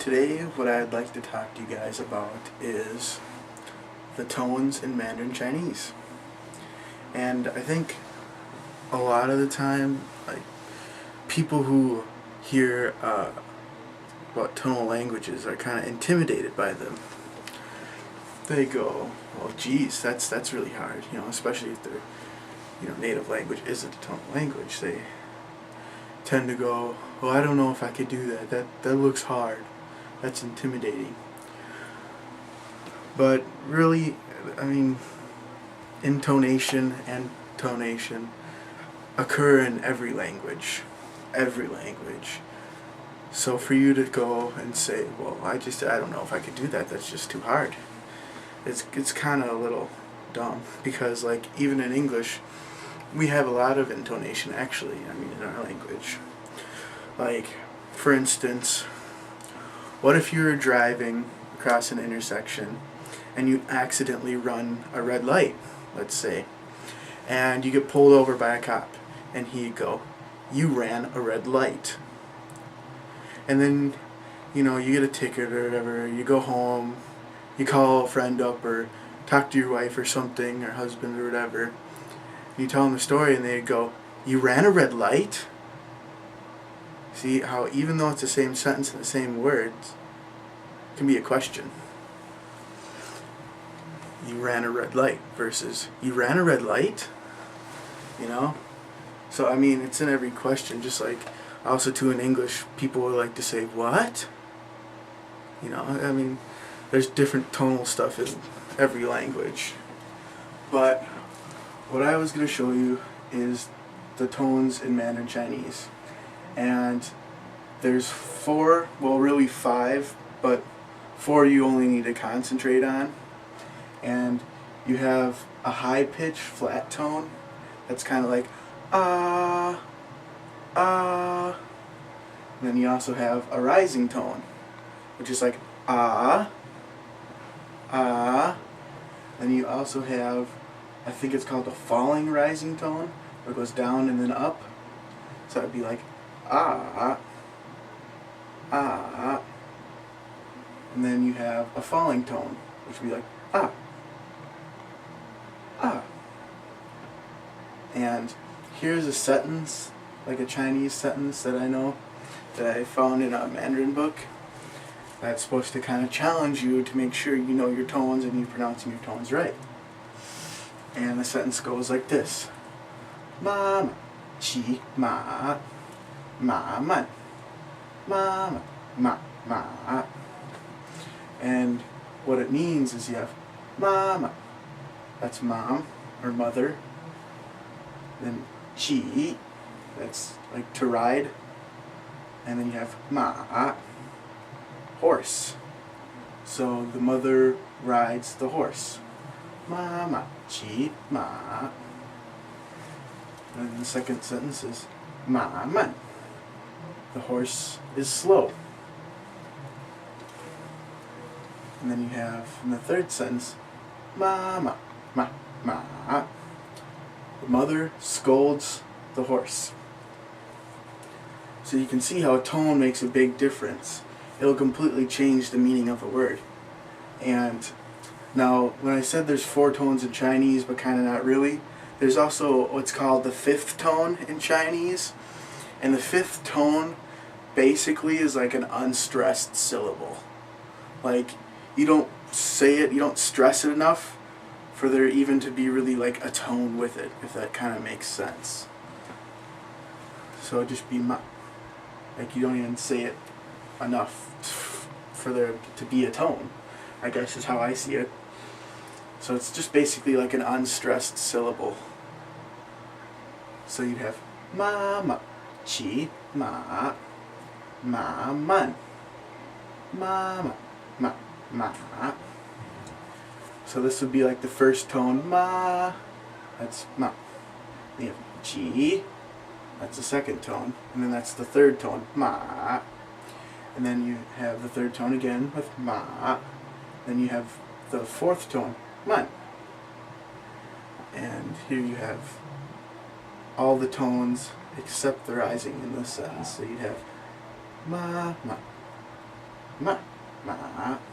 Today what I'd like to talk to you guys about is the tones in Mandarin Chinese. And I think a lot of the time, like, people who hear about tonal languages are kind of intimidated by them. They go, well, geez, that's really hard, especially if their native language isn't a tonal language. They tend to go, well, I don't know if I could do that. That looks hard. That's intimidating. But really, I mean, intonation and tonation occur in every language. Every language. So for you to go and say, well, I don't know if I could do that. That's just too hard. It's kind of a little dumb, because like even in English, we have a lot of intonation actually. I mean, in our language. Like, for instance, what if you were driving across an intersection and you accidentally run a red light, let's say, and you get pulled over by a cop, and he'd go, "You ran a red light." And then, you get a ticket or whatever, you go home, you call a friend up or talk to your wife or something, or husband or whatever, and you tell them the story and they go, "You ran a red light?" See how even though it's the same sentence and the same words, it can be a question. You ran a red light versus you ran a red light? So I mean, it's in every question, just like also too in English, people would like to say, "What?" I mean, there's different tonal stuff in every language. But what I was going to show you is the tones in Mandarin Chinese. And there's four, well really five, but four you only need to concentrate on. And you have a high-pitched flat tone that's kind of like ah, ah. And then you also have a rising tone, which is like ah, ah. Then you also have, I think it's called a falling rising tone, where it goes down and then up. So it'd be like ah, ah. And then you have a falling tone, which would be like ah, ah. And here's a sentence, like a Chinese sentence that I know, that I found in a Mandarin book, that's supposed to kind of challenge you to make sure you know your tones and you're pronouncing your tones right. And the sentence goes like this: "Mama, chi, ma, ma, man, mama, ma." And what it means is you have mama, that's mom or mother. Then chi, that's like to ride. And then you have ma, horse. So the mother rides the horse. Mama, chi, ma. And then the second sentence is ma, man. The horse is slow. And then you have in the third sentence, mama, ma, ma. The mother scolds the horse. So you can see how a tone makes a big difference. It'll completely change the meaning of a word. And now, when I said there's four tones in Chinese, but kind of not really, there's also what's called the fifth tone in Chinese. And the fifth tone basically is like an unstressed syllable. Like, you don't say it, you don't stress it enough for there even to be really like a tone with it, if that kind of makes sense. So it'd just be ma. Like, you don't even say it enough for there to be a tone, I guess is how I see it. So it's just basically like an unstressed syllable. So you'd have mama, chi, ma, ma, man, mama, ma, ma. So this would be like the first tone, ma, that's ma. Then you have chi, that's the second tone, and then that's the third tone, ma. And then you have the third tone again with ma. Then you have the fourth tone, man. And here you have all the tones except the rising in this sentence. So you'd have ma, ma, ma, ma,